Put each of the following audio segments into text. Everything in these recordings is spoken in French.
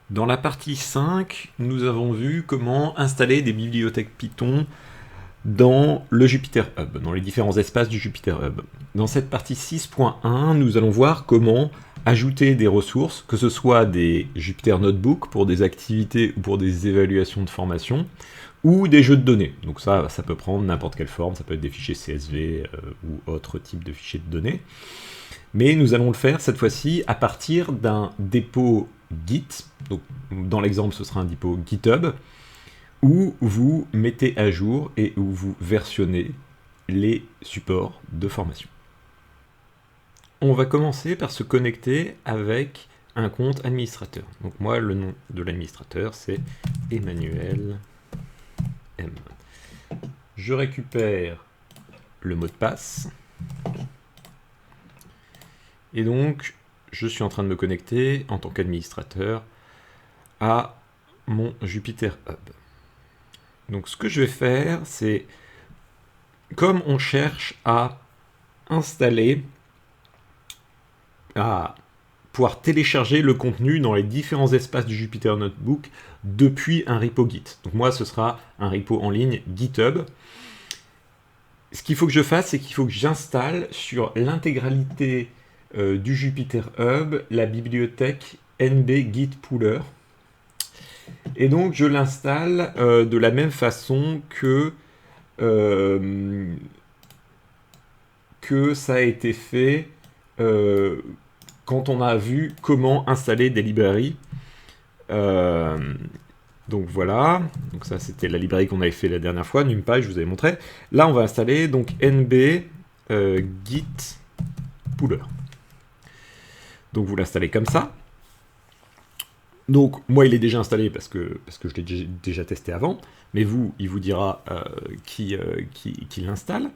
Dans la partie 5, nous avons vu comment installer des bibliothèques Python dans le Jupyter Hub, dans les différents espaces du Jupyter Hub. Dans cette partie 6.1, nous allons voir comment ajouter des ressources, que ce soit des Jupyter Notebook pour des activités ou pour des évaluations de formation, ou des jeux de données. Donc ça peut prendre n'importe quelle forme, ça peut être des fichiers CSV ou autre type de fichiers de données. Mais nous allons le faire cette fois-ci à partir d'un dépôt Git. Donc, dans l'exemple, ce sera un dépôt GitHub, où vous mettez à jour et où vous versionnez les supports de formation. On va commencer par se connecter avec un compte administrateur. Donc moi, le nom de l'administrateur, c'est Emmanuel M. Je récupère le mot de passe. Et donc, je suis en train de me connecter en tant qu'administrateur à mon Jupyter Hub. Donc ce que je vais faire, c'est, comme on cherche à installer, à pouvoir télécharger le contenu dans les différents espaces du Jupyter Notebook depuis un repo Git. Donc moi, ce sera un repo en ligne GitHub. Ce qu'il faut que je fasse, c'est qu'il faut que j'installe sur l'intégralité du Jupyter Hub la bibliothèque NB-Git-Pooler. Et donc je l'installe de la même façon que ça a été fait quand on a vu comment installer des librairies. Donc voilà, donc ça c'était la librairie qu'on avait fait la dernière fois, NumPy, je vous avais montré. Là on va installer donc NB Git Pooler. Donc vous l'installez comme ça. Donc moi il est déjà installé parce que je l'ai déjà testé avant, mais vous, il vous dira qui l'installe.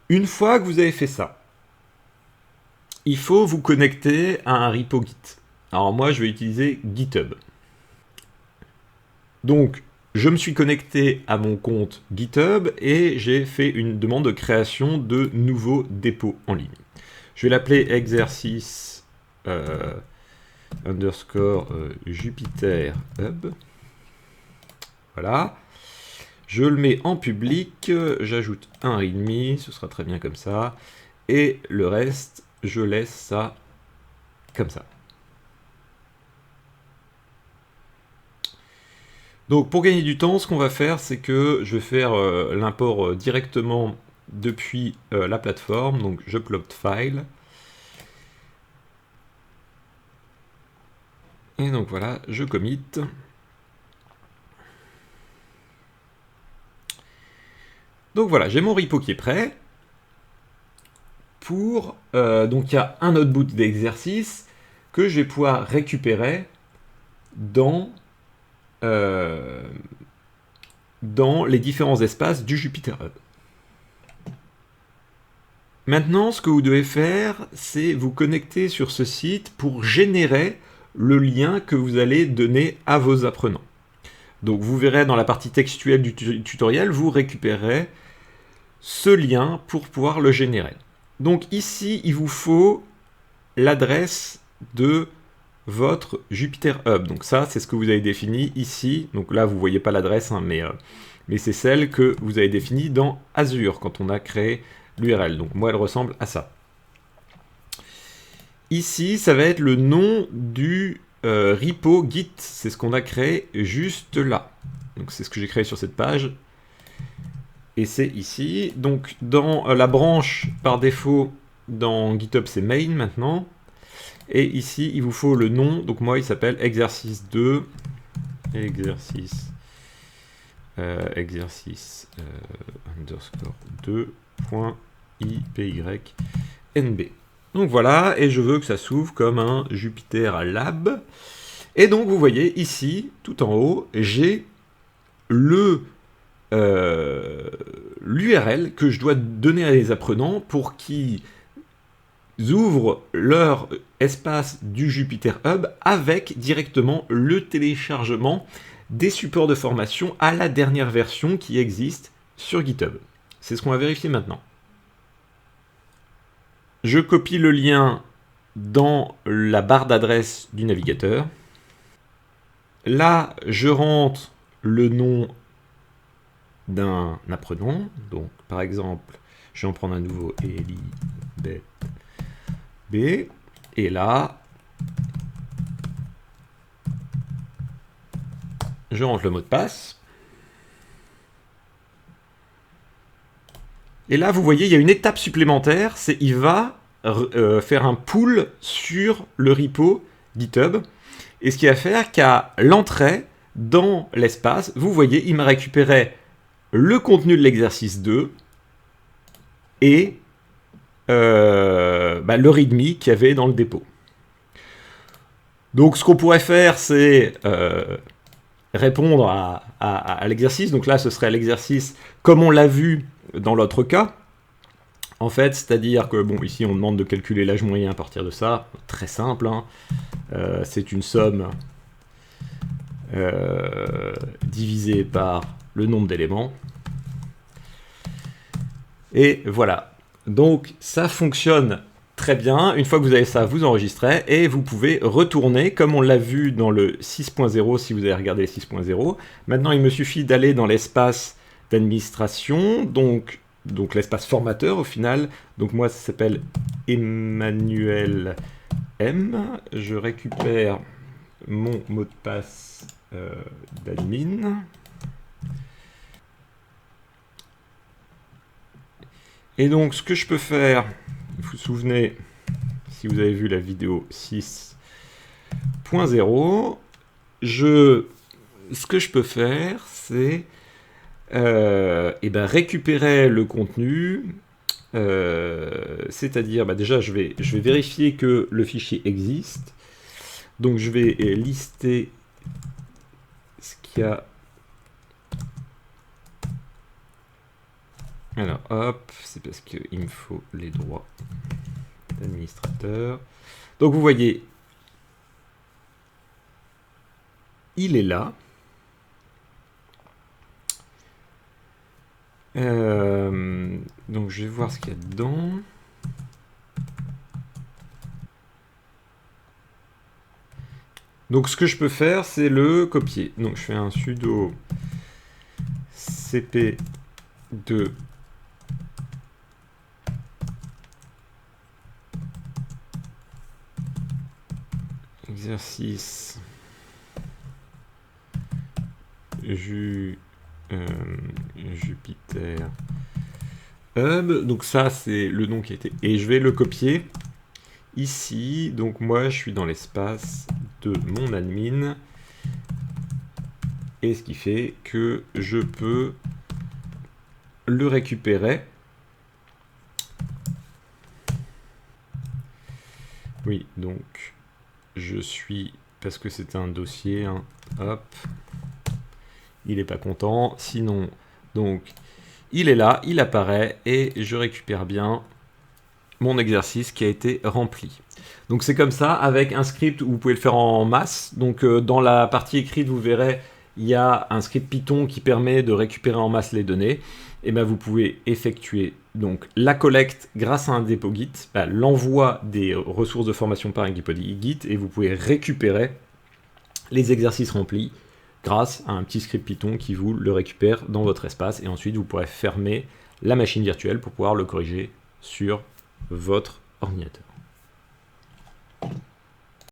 Une fois que vous avez fait ça, il faut vous connecter à un repo Git. Alors moi je vais utiliser GitHub. Donc je me suis connecté à mon compte GitHub et j'ai fait une demande de création de nouveaux dépôts en ligne. Je vais l'appeler exercice underscore Jupyter Hub. Voilà. Je le mets en public, j'ajoute un readme, ce sera très bien comme ça. Et le reste, je laisse ça comme ça. Donc pour gagner du temps, ce qu'on va faire, c'est que je vais faire l'import directement depuis la plateforme. Donc je upload file. Et donc voilà, je commit. Donc voilà, j'ai mon repo qui est prêt. Donc il y a un notebook d'exercice que je vais pouvoir récupérer dans les différents espaces du Jupyter Hub. Maintenant, ce que vous devez faire, c'est vous connecter sur ce site pour générer le lien que vous allez donner à vos apprenants. Donc vous verrez dans la partie textuelle du tutoriel, vous récupérez ce lien pour pouvoir le générer. Donc ici, il vous faut l'adresse de votre Jupyter Hub. Donc ça, c'est ce que vous avez défini ici. Donc là, vous ne voyez pas l'adresse, hein, mais c'est celle que vous avez définie dans Azure quand on a créé l'URL. Donc moi, elle ressemble à ça. Ici, ça va être le nom du repo Git. C'est ce qu'on a créé juste là. Donc c'est ce que j'ai créé sur cette page. Et c'est ici. Donc dans la branche par défaut dans GitHub, c'est main maintenant. Et ici, il vous faut le nom. Donc moi, il s'appelle exercice 2. Exercice underscore 2.ipynb. Donc voilà, et je veux que ça s'ouvre comme un Jupyter Lab. Et donc vous voyez ici, tout en haut, j'ai l'URL que je dois donner à les apprenants pour qu'ils ouvrent leur espace du Jupyter Hub avec directement le téléchargement des supports de formation à la dernière version qui existe sur GitHub. C'est ce qu'on va vérifier maintenant. Je copie le lien dans la barre d'adresse du navigateur. Là, je rentre le nom d'un apprenant. Donc, par exemple, je vais en prendre un nouveau Elibet B. Et là, je rentre le mot de passe. Et là, vous voyez, il y a une étape supplémentaire, c'est il va faire un pull sur le repo GitHub. Et ce qui va faire qu'à l'entrée dans l'espace, vous voyez, il m'a récupéré le contenu de l'exercice 2 et le README qu'il y avait dans le dépôt. Donc ce qu'on pourrait faire, c'est répondre à l'exercice. Donc là, ce serait l'exercice comme on l'a vu dans l'autre cas. En fait, c'est-à-dire que, bon, ici, on demande de calculer l'âge moyen à partir de ça. Très simple, hein. C'est une somme divisée par le nombre d'éléments. Et voilà. Donc, ça fonctionne très bien. Une fois que vous avez ça, vous enregistrez et vous pouvez retourner, comme on l'a vu dans le 6.0, si vous avez regardé le 6.0. Maintenant, il me suffit d'aller dans l'espace d'administration, donc l'espace formateur au final. Donc moi, ça s'appelle Emmanuel M. Je récupère mon mot de passe d'admin. Et donc, ce que je peux faire, vous vous souvenez, si vous avez vu la vidéo 6.0, ce que je peux faire, c'est récupérer le contenu, c'est-à-dire, déjà, je vais vérifier que le fichier existe. Donc, je vais lister ce qu'il y a. Alors, hop, c'est parce qu'il me faut les droits d'administrateur. Donc, vous voyez, il est là. Donc, je vais voir ce qu'il y a dedans. Donc, ce que je peux faire, c'est le copier. Donc, je fais un sudo cp2 exercice Jupyter Hub. Donc ça, c'est le nom qui a été... Et je vais le copier ici. Donc moi, je suis dans l'espace de mon admin. Et ce qui fait que je peux le récupérer. Oui, donc je suis... Parce que c'est un dossier, hein, hop. Il n'est pas content. Sinon, donc, il est là, il apparaît et je récupère bien mon exercice qui a été rempli. Donc c'est comme ça avec un script où vous pouvez le faire en masse. Donc dans la partie écrite, vous verrez, il y a un script Python qui permet de récupérer en masse les données. Et bien vous pouvez effectuer donc la collecte grâce à un dépôt Git, l'envoi des ressources de formation par un dépôt Git, et vous pouvez récupérer les exercices remplis grâce à un petit script Python qui vous le récupère dans votre espace. Et ensuite, vous pourrez fermer la machine virtuelle pour pouvoir le corriger sur votre ordinateur.